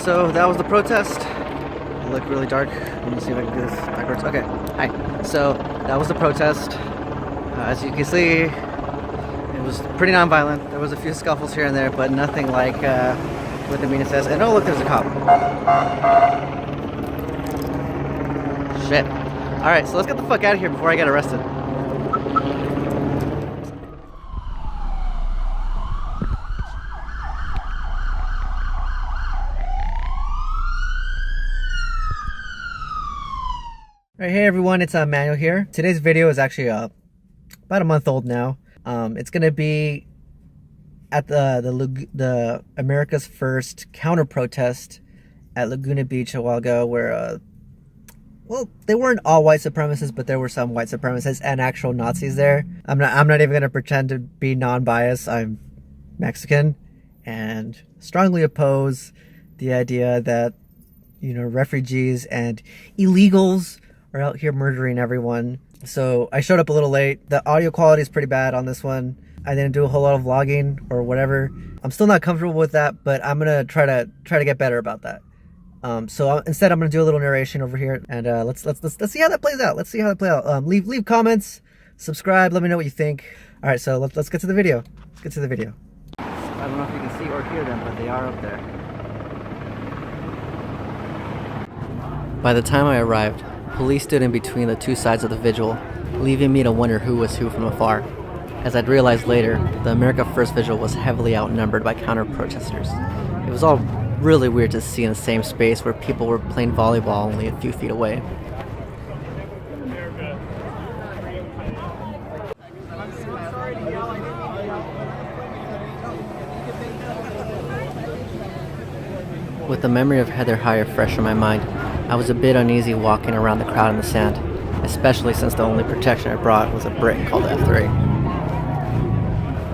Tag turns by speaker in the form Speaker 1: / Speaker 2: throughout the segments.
Speaker 1: So that was the protest. It looked really dark. Let me see if I can do this backwards. Okay, hi. So that was the protest. As you can see, it was pretty non-violent. There was a few scuffles here and there, but nothing like what the media says. And oh look, there's a cop. Shit. Alright, so let's get the fuck out of here before I get arrested. Alright, hey everyone, it's Manuel here. Today's video is actually about a month old now. It's gonna be at the America's first counter protest at Laguna Beach a while ago, where well, they weren't all white supremacists, but there were some white supremacists and actual Nazis there. I'm not even gonna pretend to be non-biased. I'm Mexican and strongly oppose the idea that, you know, refugees and illegals are out here murdering everyone. So I showed up a little late. The audio quality is pretty bad on this one. I didn't do a whole lot of vlogging or whatever. I'm still not comfortable with that, but I'm gonna try to get better about that. So instead, I'm gonna do a little narration over here, and let's see how that plays out. Let's see how that plays out. Leave comments, subscribe, let me know what you think. All right, so let's get to the video. Let's get to the video. I don't know if you can see or hear them, but they are up there. By the time I arrived, police stood in between the two sides of the vigil, leaving me to wonder who was who from afar. As I'd realized later, the America First vigil was heavily outnumbered by counter-protesters. It was all really weird to see in the same space where people were playing volleyball only a few feet away. With the memory of Heather Heyer fresh in my mind, I was a bit uneasy walking around the crowd in the sand, especially since the only protection I brought was a brick called F3.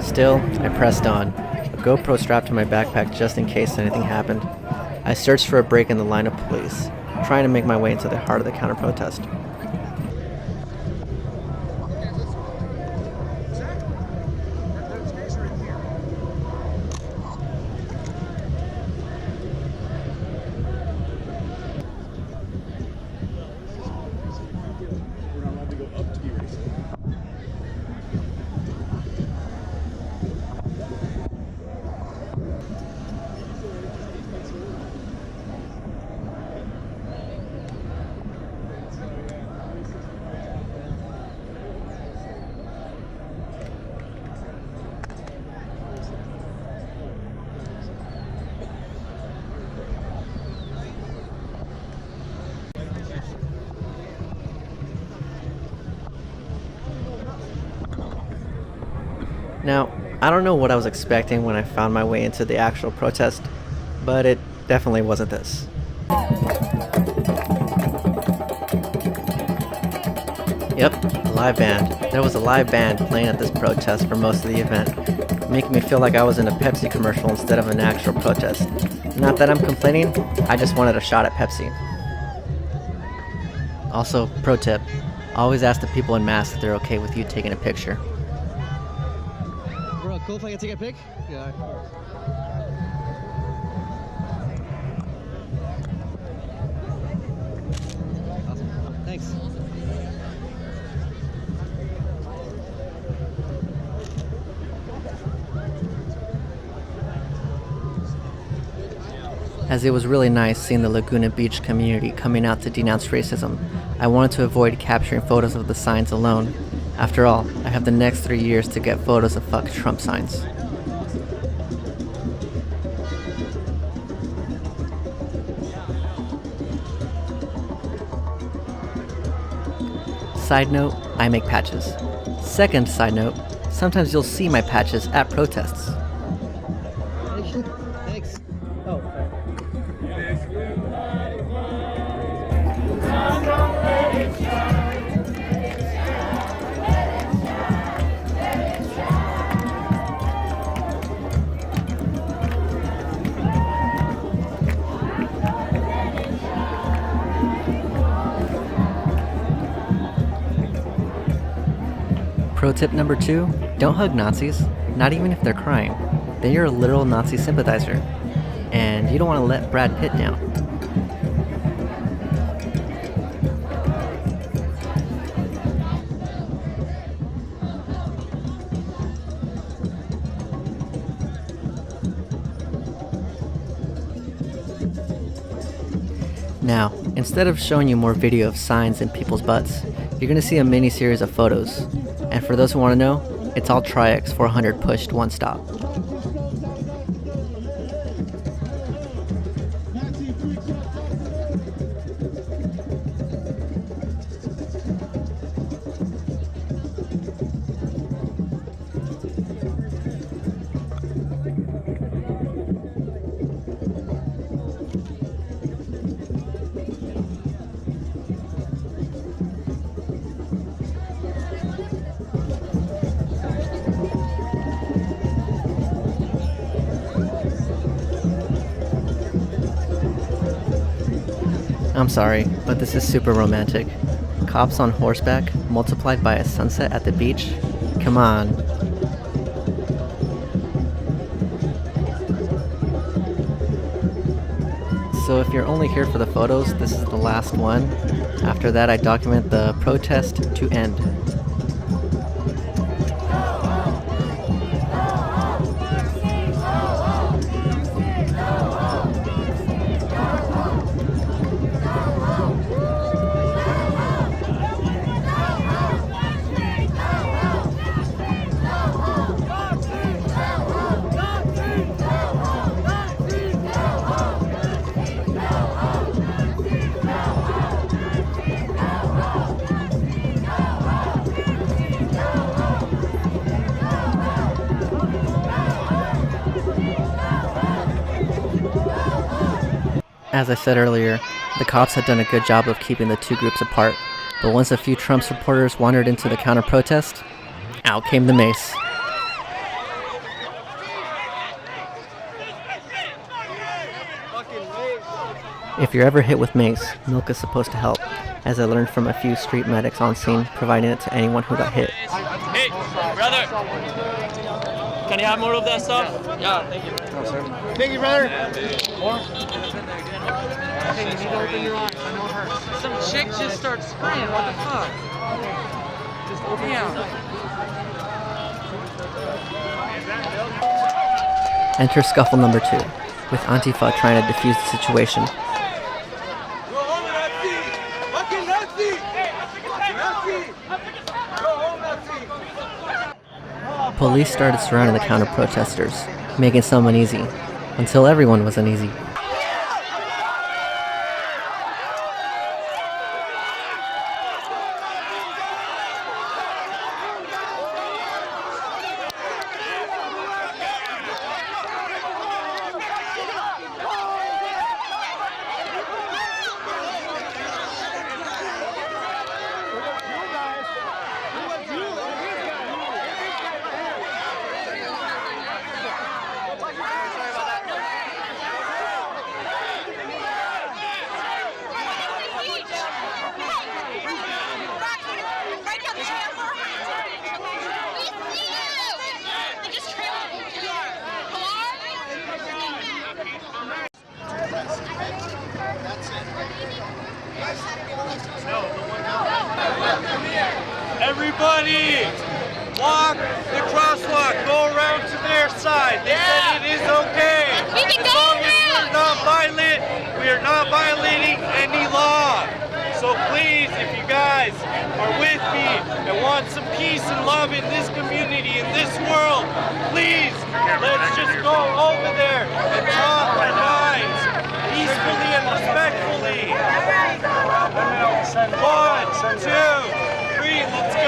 Speaker 1: Still, I pressed on, a GoPro strapped to my backpack just in case anything happened. I searched for a break in the line of police, trying to make my way into the heart of the counter-protest. Now, I don't know what I was expecting when I found my way into the actual protest, but it definitely wasn't this. Yep, a live band. There was a live band playing at this protest for most of the event, making me feel like I was in a Pepsi commercial instead of an actual protest. Not that I'm complaining, I just wanted a shot at Pepsi. Also, pro tip, always ask the people in masks if they're okay with you taking a picture. Bro, cool if I can take a pic? Yeah, of course. Awesome. Thanks. As it was really nice seeing the Laguna Beach community coming out to denounce racism, I wanted to avoid capturing photos of the signs alone. After all, I have the next 3 years to get photos of fuck Trump signs. Side note, I make patches. Second side note, sometimes you'll see my patches at protests. Thanks. Oh, Pro tip number 2, don't hug Nazis, not even if they're crying. Then you're a literal Nazi sympathizer. and you don't want to let Brad Pitt down. Now, instead of showing you more video of signs and people's butts, you're going to see a mini series of photos. And for those who want to know, it's all Tri-X 400 pushed one stop. I'm sorry, but this is super romantic. Cops on horseback, multiplied by a sunset at the beach? Come on. So if you're only here for the photos, this is the last one. After that, I document the protest to end. As I said earlier, the cops had done a good job of keeping the two groups apart, but once a few Trump supporters wandered into the counter-protest, out came the mace. If you're ever hit with mace, milk is supposed to help, as I learned from a few street medics on scene providing it to anyone who got hit.
Speaker 2: Hey, brother! Can you have more of that stuff? Yeah, thank you.
Speaker 3: Oh, sir. Thank you, brother. More? Hey, you need to open your eyes. I know it hurts.
Speaker 2: Some chick just starts spraying. What the fuck?
Speaker 3: Just open your eyes.
Speaker 1: Enter scuffle number 2, with Antifa trying to defuse the situation. Police started surrounding the counter-protesters, making some uneasy, until everyone was uneasy.
Speaker 4: Everybody, walk the crosswalk, go around to their side. They said it is okay.
Speaker 5: We can
Speaker 4: As
Speaker 5: go
Speaker 4: long as
Speaker 5: around.
Speaker 4: we're not violent, we are not violating any law. So please, if you guys are with me and want some peace and love in this community, in this world, please, let's just go over there and talk our minds peacefully and respectfully. 1, 2, 3, let's go.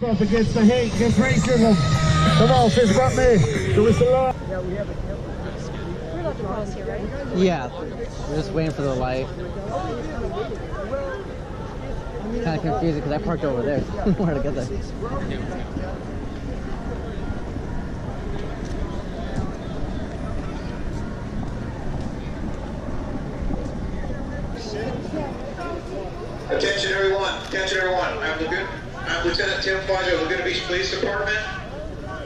Speaker 3: Up against the hate, against racism. Come on, fist bump me. Do this a lot.
Speaker 5: We're about to cross here, right?
Speaker 1: Yeah, we're just waiting for the light. Kind of confusing because I parked over there. Where to get there?
Speaker 6: Attention everyone, I'm Lieutenant Tim Fudge of Laguna Beach Police Department.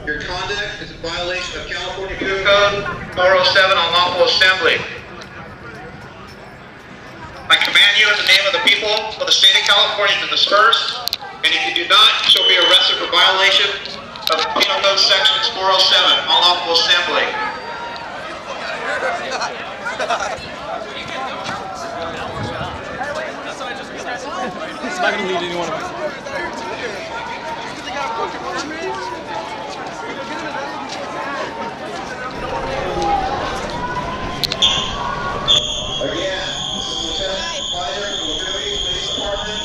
Speaker 6: Your conduct is a violation of California Penal Code 407 on lawful assembly. I command you in the name of the people of the state of California to disperse, and if you do not, you shall be arrested for violation of Penal Code sections 407 on lawful assembly.
Speaker 2: He's not gonna lead anyone of us.
Speaker 6: Again, this is Lieutenant Fighter from the Laguna Beach Police Department.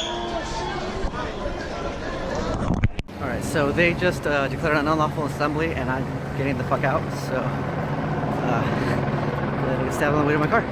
Speaker 1: Alright, so they just declared an unlawful assembly and I'm getting the fuck out, so I'm gonna get stabbed on the way to my car.